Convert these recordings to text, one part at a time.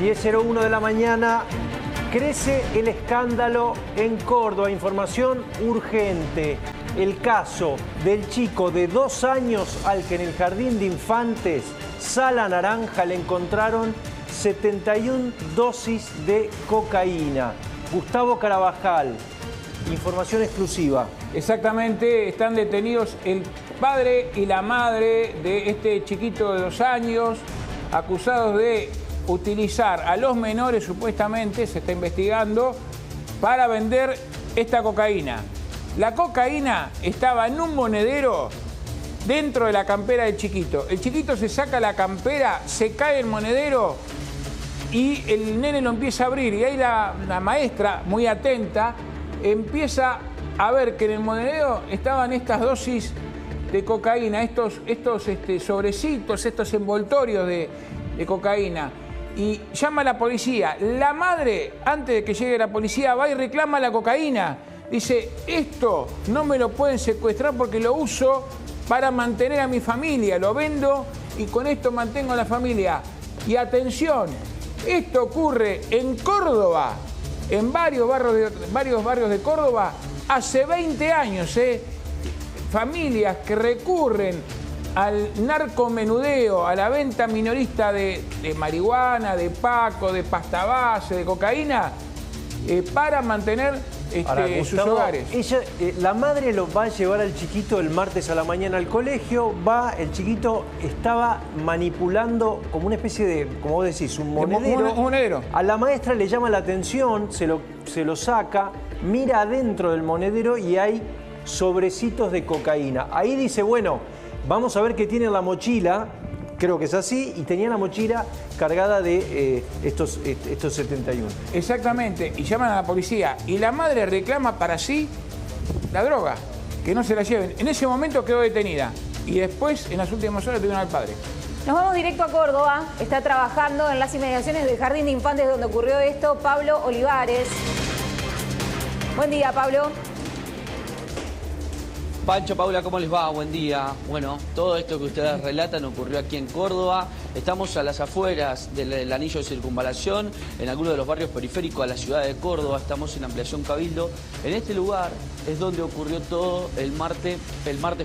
10:01 de la mañana, crece el escándalo en Córdoba. Información urgente. El caso del chico de 2 años al que en el jardín de infantes Sala Naranja le encontraron 71 dosis de cocaína. Gustavo Carabajal, información exclusiva. Exactamente, están detenidos el padre y la madre de este chiquito de 2 años, acusados de utilizar a los menores, supuestamente, se está investigando, para vender esta cocaína. La cocaína estaba en un monedero dentro de la campera del chiquito. El chiquito se saca la campera, se cae el monedero y el nene lo empieza a abrir. Y ahí la maestra, muy atenta, empieza a ver que en el monedero estaban estas dosis de cocaína, estos sobrecitos, estos envoltorios de cocaína. Y llama a la policía. La madre, antes de que llegue la policía, va y reclama la cocaína. Dice, esto no me lo pueden secuestrar porque lo uso para mantener a mi familia. Lo vendo y con esto mantengo a la familia. Y atención, esto ocurre en Córdoba, en varios barrios de Córdoba, hace 20 años. Familias que recurren al narcomenudeo, a la venta minorista de marihuana, de paco, de pasta base, de cocaína, para mantener sus hogares. La madre lo va a llevar al chiquito el martes a la mañana al colegio. El chiquito estaba manipulando como una especie de, como vos decís, un monedero. Un monedero. A la maestra le llama la atención, se lo saca, mira adentro del monedero y hay sobrecitos de cocaína. Ahí dice, bueno, vamos a ver qué tiene en la mochila. Creo que es así, y tenía la mochila cargada de estos 71. Exactamente, y llaman a la policía. Y la madre reclama para sí la droga, que no se la lleven. En ese momento quedó detenida. Y después, en las últimas horas, tuvieron al padre. Nos vamos directo a Córdoba. Está trabajando en las inmediaciones del Jardín de Infantes donde ocurrió esto, Pablo Olivares. Buen día, Pablo. Pancho, Paula, ¿cómo les va? Buen día. Bueno, todo esto que ustedes relatan ocurrió aquí en Córdoba. Estamos a las afueras del anillo de circunvalación, en alguno de los barrios periféricos a la ciudad de Córdoba. Estamos en Ampliación Cabildo. En este lugar es donde ocurrió todo el martes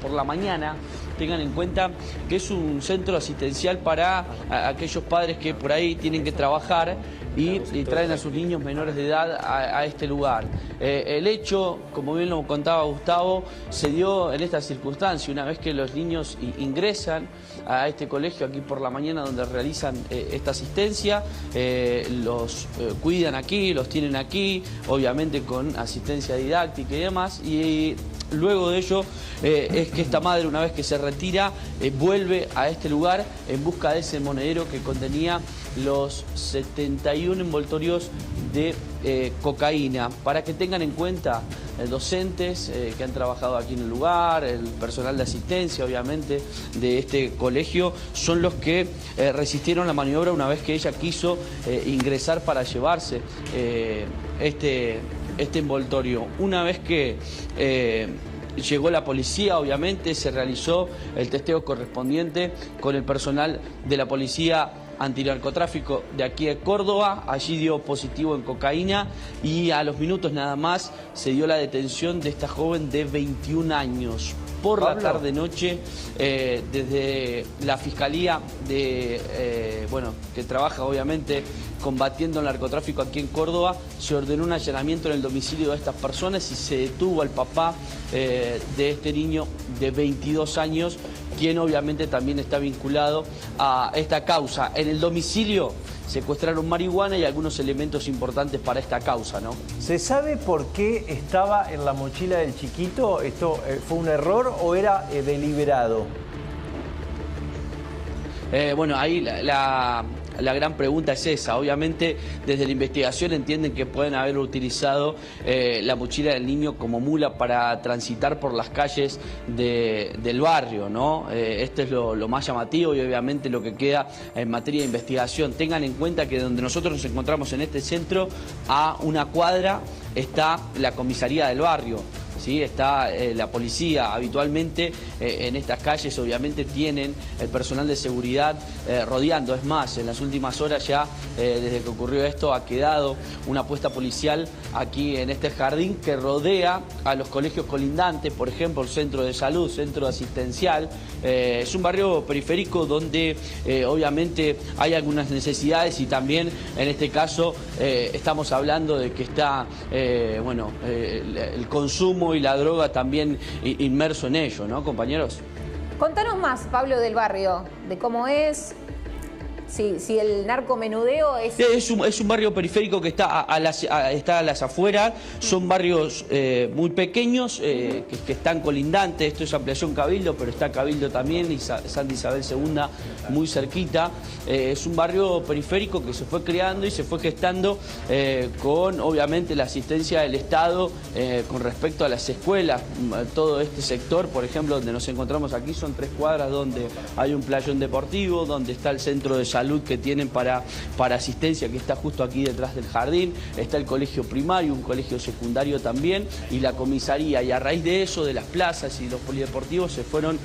por la mañana. Tengan en cuenta que es un centro asistencial para aquellos padres que por ahí tienen que trabajar y traen a sus niños menores de edad a este lugar. El hecho, como bien lo contaba Gustavo, se dio en esta circunstancia, una vez que los niños ingresan a este colegio aquí por la mañana donde realizan esta asistencia, los cuidan aquí, los tienen aquí, obviamente con asistencia didáctica y demás, y luego de ello es que esta madre, una vez que se retira, vuelve a este lugar en busca de ese monedero que contenía los 71 envoltorios de cocaína. Para que tengan en cuenta, docentes que han trabajado aquí en el lugar, el personal de asistencia, obviamente, de este colegio, son los que resistieron la maniobra una vez que ella quiso ingresar para llevarse este envoltorio. Una vez que llegó la policía, obviamente, se realizó el testeo correspondiente con el personal de la policía antinarcotráfico de aquí de Córdoba. Allí dio positivo en cocaína y a los minutos nada más se dio la detención de esta joven de 21 años. Por la tarde-noche, desde la Fiscalía que trabaja obviamente combatiendo el narcotráfico aquí en Córdoba, se ordenó un allanamiento en el domicilio de estas personas y se detuvo al papá de este niño de 22 años, quien obviamente también está vinculado a esta causa. En el domicilio secuestraron marihuana y algunos elementos importantes para esta causa, ¿no? ¿Se sabe por qué estaba en la mochila del chiquito? ¿Esto fue un error o era deliberado? Bueno, ahí la gran pregunta es esa. Obviamente, desde la investigación entienden que pueden haber utilizado la mochila del niño como mula para transitar por las calles del barrio, ¿no? Esto es lo más llamativo y obviamente lo que queda en materia de investigación. Tengan en cuenta que donde nosotros nos encontramos en este centro, a una cuadra está la comisaría del barrio. ¿sí? Está la policía habitualmente en estas calles, obviamente tienen el personal de seguridad rodeando. Es más, en las últimas horas ya, desde que ocurrió esto, ha quedado una puesta policial aquí en este jardín que rodea a los colegios colindantes, por ejemplo, el centro de salud, centro asistencial. Es un barrio periférico donde obviamente hay algunas necesidades y también en este caso estamos hablando de que está el consumo y la droga también inmerso en ello, ¿no, compañeros? Contanos más, Pablo, del barrio, de cómo es, si el narcomenudeo es... Es un barrio periférico que está a las afueras, son barrios muy pequeños que están colindantes. Esto es ampliación Cabildo, pero está Cabildo también y Santa Isabel II muy cerquita. Es un barrio periférico que se fue creando y se fue gestando con obviamente la asistencia del Estado con respecto a las escuelas. Todo este sector, por ejemplo, donde nos encontramos aquí, son 3 cuadras donde hay un playón deportivo, donde está el centro de salud que tienen para asistencia, que está justo aquí detrás del jardín, está el colegio primario, un colegio secundario también, y la comisaría, y a raíz de eso, de las plazas y los polideportivos, se fueron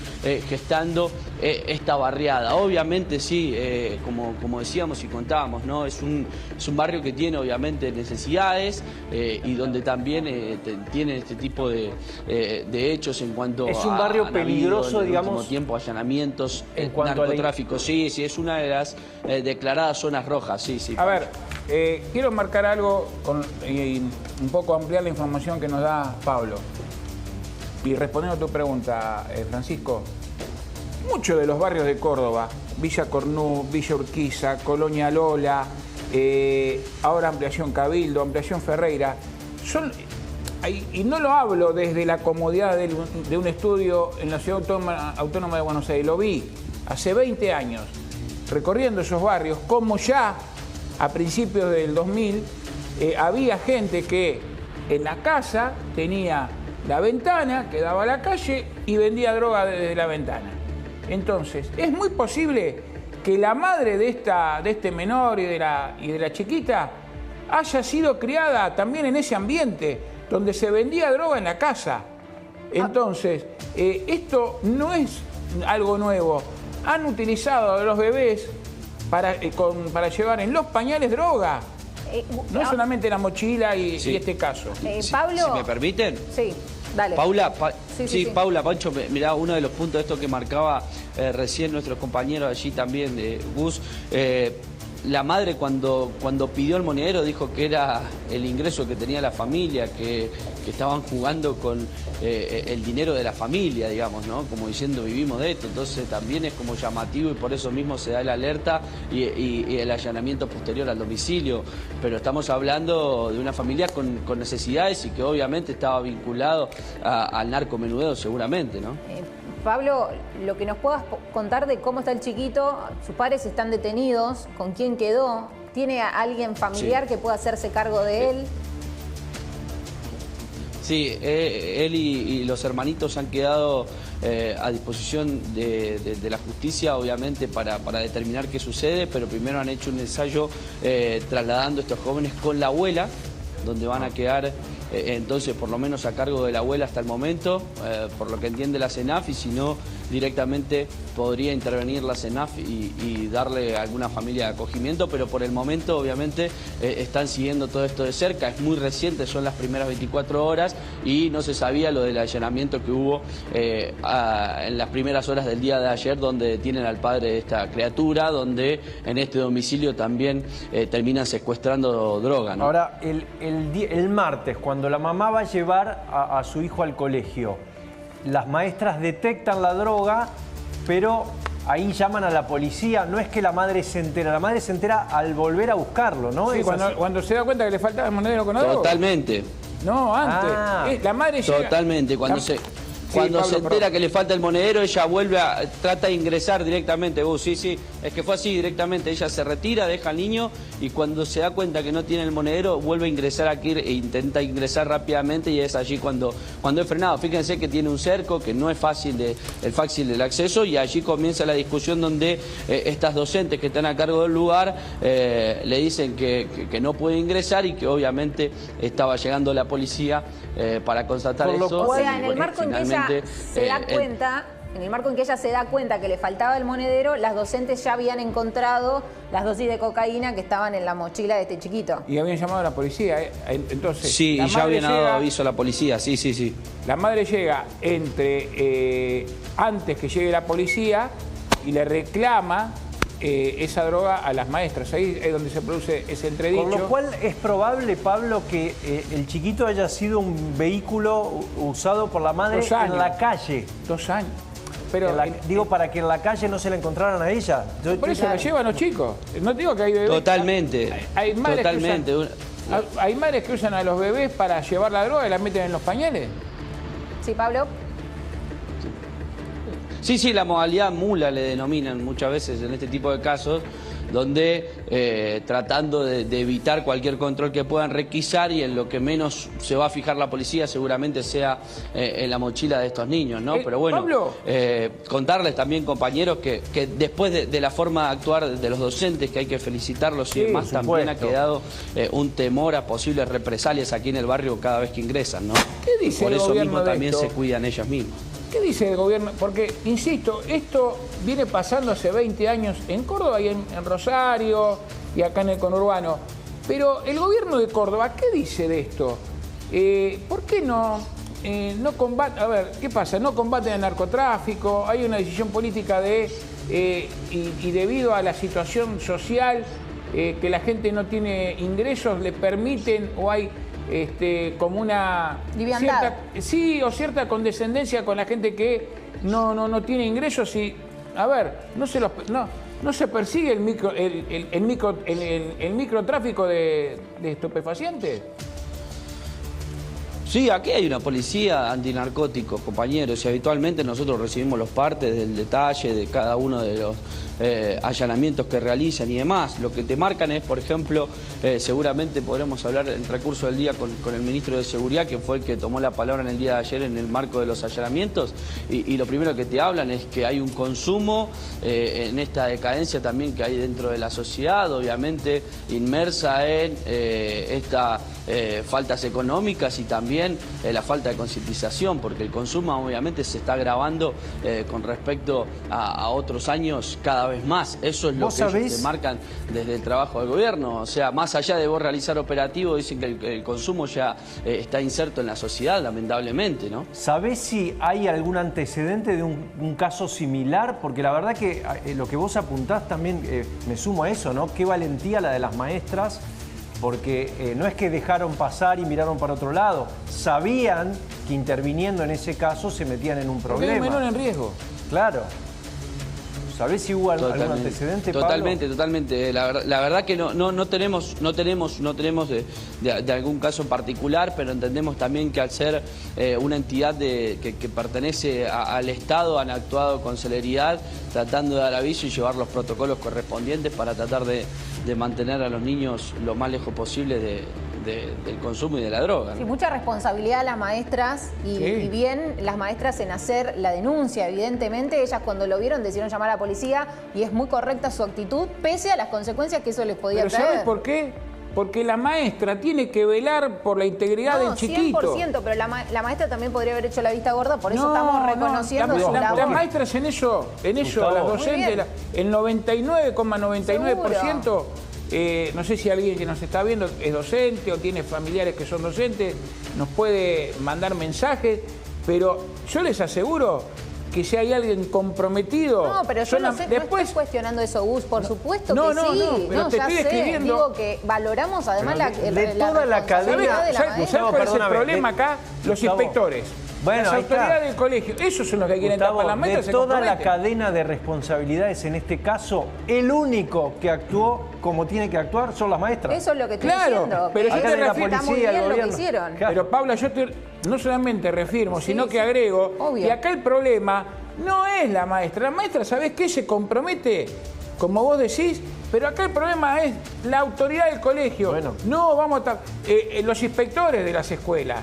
gestando esta barriada. Obviamente sí, como decíamos y contábamos, ¿no? Es un barrio que tiene obviamente necesidades y donde también tiene este tipo de hechos en cuanto a... Es un barrio peligroso, digamos, en el último tiempo, allanamientos, en cuanto narcotráfico. Sí, es una de las declaradas zonas rojas, sí. A ver, quiero marcar algo y un poco ampliar la información que nos da Pablo. Y respondiendo a tu pregunta, Francisco, muchos de los barrios de Córdoba, Villa Cornú, Villa Urquiza, Colonia Lola, ahora Ampliación Cabildo, Ampliación Ferreira, y no lo hablo desde la comodidad de un estudio en la Ciudad Autónoma de Buenos Aires, lo vi hace 20 años, recorriendo esos barrios, como ya a principios del 2000 había gente que en la casa tenía la ventana que daba a la calle y vendía droga desde la ventana. Entonces, es muy posible que la madre de este menor y de la chiquita haya sido criada también en ese ambiente donde se vendía droga en la casa. Entonces, esto no es algo nuevo. Han utilizado a los bebés para llevar en los pañales droga. No es solamente la mochila y este caso. Pablo... Si me permiten. Sí, dale. Paula, sí. Paula, Pancho, mirá, uno de los puntos de esto que marcaba recién nuestros compañeros allí también, Gus, la madre cuando pidió el monedero dijo que era el ingreso que tenía la familia, que estaban jugando con el dinero de la familia, digamos, ¿no? Como diciendo, vivimos de esto. Entonces también es como llamativo y por eso mismo se da la alerta y el allanamiento posterior al domicilio. Pero estamos hablando de una familia con necesidades y que obviamente estaba vinculado al narcomenudeo seguramente, ¿no? Pablo, lo que nos puedas contar de cómo está el chiquito, sus padres están detenidos, ¿con quién quedó? ¿Tiene a alguien familiar que pueda hacerse cargo de él? Sí, él y los hermanitos han quedado a disposición de la justicia, obviamente, para determinar qué sucede, pero primero han hecho un ensayo trasladando a estos jóvenes con la abuela, donde van a quedar entonces por lo menos a cargo de la abuela hasta el momento, por lo que entiende la CENAF, y si no, directamente podría intervenir la CENAF y darle a alguna familia de acogimiento, pero por el momento obviamente están siguiendo todo esto de cerca. Es muy reciente, son las primeras 24 horas y no se sabía lo del allanamiento que hubo en las primeras horas del día de ayer, donde detienen al padre de esta criatura, donde en este domicilio también terminan secuestrando droga, ¿no? Ahora, el martes, cuando la mamá va a llevar a su hijo al colegio, las maestras detectan la droga, pero ahí llaman a la policía. No es que la madre se entera al volver a buscarlo, ¿no? Sí, cuando se da cuenta que le faltaba el monedero con droga. Totalmente. No, antes. La madre llega... Totalmente, Cuando Pablo, se entera que le falta el monedero, ella vuelve trata de ingresar directamente. Sí, es que fue así directamente. Ella se retira, deja al niño y cuando se da cuenta que no tiene el monedero, vuelve a ingresar aquí e intenta ingresar rápidamente y es allí cuando es frenado. Fíjense que tiene un cerco, que no es fácil el acceso y allí comienza la discusión donde estas docentes que están a cargo del lugar le dicen que no puede ingresar y que obviamente estaba llegando la policía para constatar eso. O sea, en el marco en que ella se da cuenta, que le faltaba el monedero, las docentes ya habían encontrado las dosis de cocaína que estaban en la mochila de este chiquito. Y habían llamado a la policía, entonces... Sí, y ya habían dado aviso a la policía, sí. La madre llega antes que llegue la policía y le reclama esa droga a las maestras. Ahí es donde se produce ese entredicho. Con lo cual es probable, Pablo, que el chiquito haya sido un vehículo usado por la madre en la calle. 2 años. Pero digo, para que en la calle no se la encontraran a ella. Por eso la llevan los chicos. No digo que hay bebés. Totalmente. Hay madres que usan a los bebés para llevar la droga y la meten en los pañales. Sí, Pablo. Sí, la modalidad mula le denominan muchas veces en este tipo de casos, donde tratando de evitar cualquier control que puedan requisar y en lo que menos se va a fijar la policía seguramente sea en la mochila de estos niños, ¿no? Pero bueno, Pablo, contarles también, compañeros, que después de la forma de actuar de los docentes, que hay que felicitarlos y demás, también ha quedado un temor a posibles represalias aquí en el barrio cada vez que ingresan, ¿no? ¿Qué dice Por el eso gobierno mismo de también esto? se cuidan ellas mismas. ¿Qué dice el gobierno? Porque, insisto, esto viene pasando hace 20 años en Córdoba y en Rosario y acá en el conurbano. Pero el gobierno de Córdoba, ¿qué dice de esto? ¿Por qué no combate? A ver, ¿qué pasa? No combaten el narcotráfico, hay una decisión política y debido a la situación social, que la gente no tiene ingresos, le permiten o hay... como una cierta condescendencia con la gente que no tiene ingresos y a ver, no se persigue el microtráfico de estupefacientes. Sí, aquí hay una policía antinarcótico, compañeros, y habitualmente nosotros recibimos los partes del detalle de cada uno de los allanamientos que realizan y demás. Lo que te marcan es, por ejemplo, seguramente podremos hablar en el recurso del día con el ministro de Seguridad, que fue el que tomó la palabra en el día de ayer en el marco de los allanamientos, y lo primero que te hablan es que hay un consumo en esta decadencia también que hay dentro de la sociedad, obviamente inmersa en esta... faltas económicas y también la falta de concientización, porque el consumo obviamente se está agravando con respecto a otros años cada vez más. Eso es lo que ellos te marcan desde el trabajo del gobierno. O sea, más allá de vos realizar operativos, dicen que el consumo ya está inserto en la sociedad, lamentablemente, ¿no? ¿Sabés si hay algún antecedente de un caso similar? Porque la verdad que lo que vos apuntás también, me sumo a eso, ¿no? Qué valentía la de las maestras, porque no es que dejaron pasar y miraron para otro lado, sabían que interviniendo en ese caso se metían en un problema. Porque hay un menor en riesgo. Claro. ¿Sabés si hubo algún antecedente, Pablo? Totalmente. La verdad que no tenemos de algún caso en particular, pero entendemos también que al ser una entidad que pertenece al Estado han actuado con celeridad, tratando de dar aviso y llevar los protocolos correspondientes para tratar de mantener a los niños lo más lejos posible del consumo y de la droga, ¿no? Sí, mucha responsabilidad a las maestras y bien las maestras en hacer la denuncia, evidentemente. Ellas cuando lo vieron decidieron llamar a la policía y es muy correcta su actitud, pese a las consecuencias que eso les podía traer. ¿Pero sabes por qué? Porque la maestra tiene que velar por la integridad del chiquito. 100%, pero la maestra también podría haber hecho la vista gorda, por eso estamos reconociendo su labor. Las maestras en eso, las docentes, el 99,99%, no sé si alguien que nos está viendo es docente o tiene familiares que son docentes, nos puede mandar mensajes, pero yo les aseguro que si hay alguien comprometido... No, pero yo no estoy cuestionando eso, Gus, por supuesto que sí. Pero te estoy escribiendo... Digo que valoramos además de toda la cadena... ¿Sabes cuál es el problema acá? Los inspectores. Bueno, las autoridades del colegio, esos son los que quieren tapar las maestras. De toda la cadena de responsabilidades en este caso, el único que actuó como tiene que actuar son las maestras. Eso es lo que estoy diciendo. Pero yo te la refiero, está muy policía, bien el lo que gobierno. hicieron. Claro. Pero Paula, yo no solamente reafirmo, sino que agrego obvio. que acá el problema no es la maestra. La maestra, ¿sabés qué? Se compromete, como vos decís, pero acá el problema es la autoridad del colegio. Bueno. No vamos a los inspectores de las escuelas.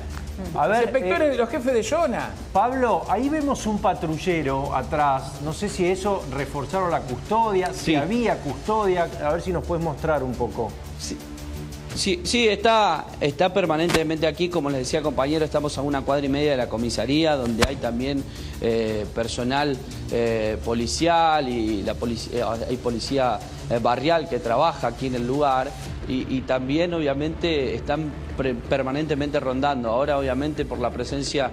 A ver, los inspectores de los jefes de zona. Pablo, ahí vemos un patrullero atrás. No sé si eso reforzaron la custodia, si había custodia. A ver si nos puedes mostrar un poco. Sí, está permanentemente aquí, como les decía compañero, estamos a 1,5 cuadras de la comisaría, donde hay también personal policial y hay policía barrial que trabaja aquí en el lugar y también obviamente están permanentemente rondando. Ahora obviamente por la presencia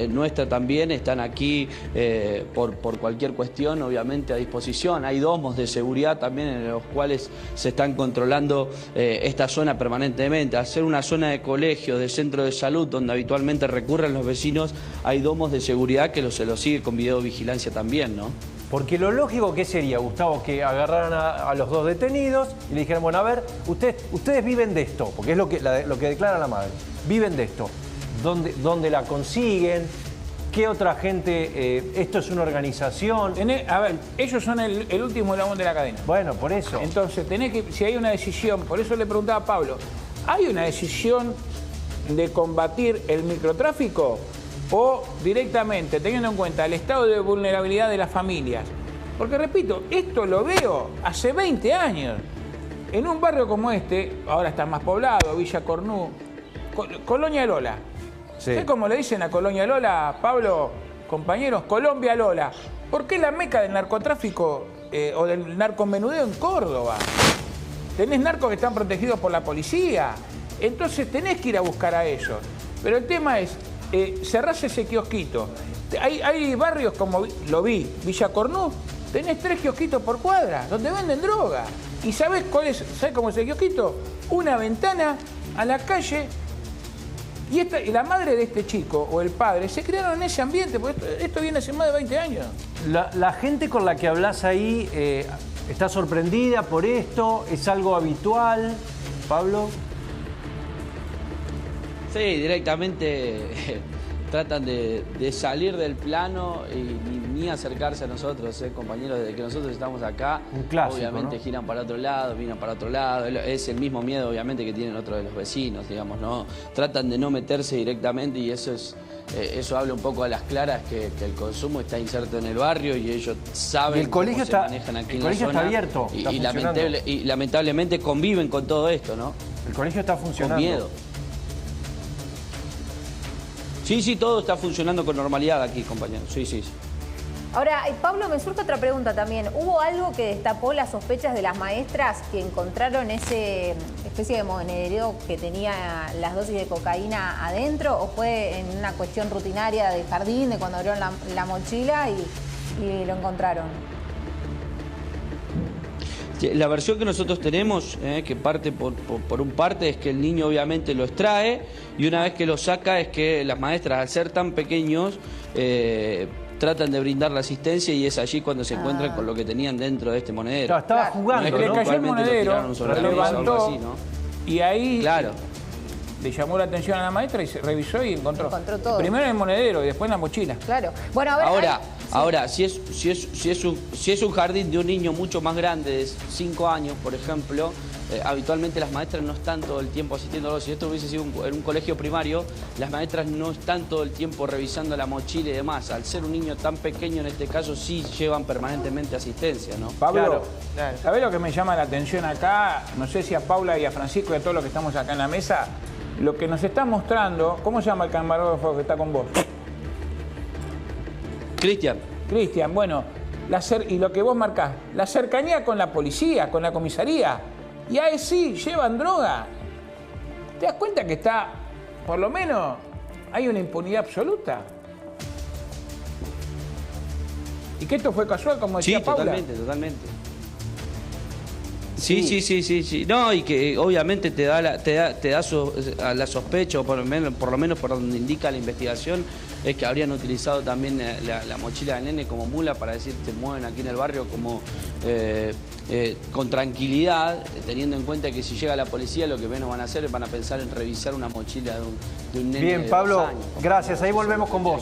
nuestra también están aquí por cualquier cuestión obviamente a disposición. Hay domos de seguridad también en los cuales se están controlando esta zona permanentemente. Al ser una zona de colegio, de centro de salud donde habitualmente recurren los vecinos, hay domos de seguridad que se los sigue con videovigilancia también, ¿no? Porque lo lógico, ¿qué sería, Gustavo? Que agarraran a los dos detenidos y le dijeran, bueno, a ver, ustedes viven de esto, porque es lo que declara la madre. Viven de esto. ¿Dónde la consiguen? ¿Qué otra gente? ¿Esto es una organización? A ver, ellos son el último eslabón de la cadena. Bueno, por eso. Entonces, si hay una decisión, por eso le preguntaba a Pablo, ¿hay una decisión de combatir el microtráfico? O directamente, teniendo en cuenta el estado de vulnerabilidad de las familias. Porque repito, esto lo veo hace 20 años. En un barrio como este, ahora está más poblado, Villa Cornú, Colonia Lola. Sí. ¿Sabés cómo le dicen a Colonia Lola, Pablo, compañeros? Colombia Lola. ¿Por qué la meca del narcotráfico o del narcomenudeo en Córdoba? Tenés narcos que están protegidos por la policía. Entonces tenés que ir a buscar a ellos. Pero el tema es, cerrás ese kiosquito. Hay barrios como lo vi, Villa Cornú, tenés 3 kiosquitos por cuadra donde venden droga. ¿Y sabés cómo es el kiosquito? Una ventana a la calle. Y la madre de este chico o el padre se criaron en ese ambiente, porque esto viene hace más de 20 años. La gente con la que hablas ahí está sorprendida por esto, es algo habitual, Pablo. Sí, directamente tratan de salir del plano y ni acercarse a nosotros, compañeros, desde que nosotros estamos acá. Un clásico, obviamente, ¿no? giran para otro lado, miran para otro lado. Es el mismo miedo, obviamente, que tienen otros de los vecinos, digamos, ¿no? Tratan de no meterse directamente y eso habla un poco a las claras que el consumo está inserto en el barrio y ellos saben y el colegio cómo se manejan aquí en la zona. está abierto, está y lamentablemente conviven con todo esto, ¿no? El colegio está funcionando. Con miedo. Sí, todo está funcionando con normalidad aquí, compañeros. Sí. Ahora, Pablo, me surge otra pregunta también. ¿Hubo algo que destapó las sospechas de las maestras que encontraron ese especie de monedero que tenía las dosis de cocaína adentro? ¿O fue en una cuestión rutinaria de jardín, de cuando abrieron la mochila y lo encontraron? La versión que nosotros tenemos, que parte por un parte, es que el niño obviamente lo extrae y una vez que lo saca es que las maestras, al ser tan pequeños, tratan de brindar la asistencia y es allí cuando se encuentran con lo que tenían dentro de este monedero. Estaba jugando, Le ¿no? cayó el monedero, lo levantó así, ¿no? y ahí Claro. le llamó la atención a la maestra y se revisó y encontró todo. Primero en el monedero y después en la mochila. Claro. Bueno, a ver, Ahora, si es un jardín de un niño mucho más grande, de 5 años, por ejemplo, habitualmente las maestras no están todo el tiempo asistiendo. Si esto hubiese sido en un colegio primario, las maestras no están todo el tiempo revisando la mochila y demás. Al ser un niño tan pequeño, en este caso, sí llevan permanentemente asistencia, ¿no? Pablo, ¿sabés lo que me llama la atención acá? No sé si a Paula y a Francisco y a todos los que estamos acá en la mesa, lo que nos está mostrando, ¿cómo se llama el camarógrafo que está con vos? Cristian, bueno, y lo que vos marcás, la cercanía con la policía, con la comisaría, y ahí sí, llevan droga. ¿Te das cuenta que por lo menos, hay una impunidad absoluta? Y que esto fue casual, como decía Paula. Totalmente. Sí. No, y que obviamente te da a la sospecha, o por lo menos por donde indica la investigación, es que habrían utilizado también la mochila del nene como mula para decir te mueven aquí en el barrio como con tranquilidad, teniendo en cuenta que si llega la policía lo que menos van a hacer es van a pensar en revisar una mochila de un nene. Bien, de Pablo, 2 años. gracias. Ahí volvemos con vos.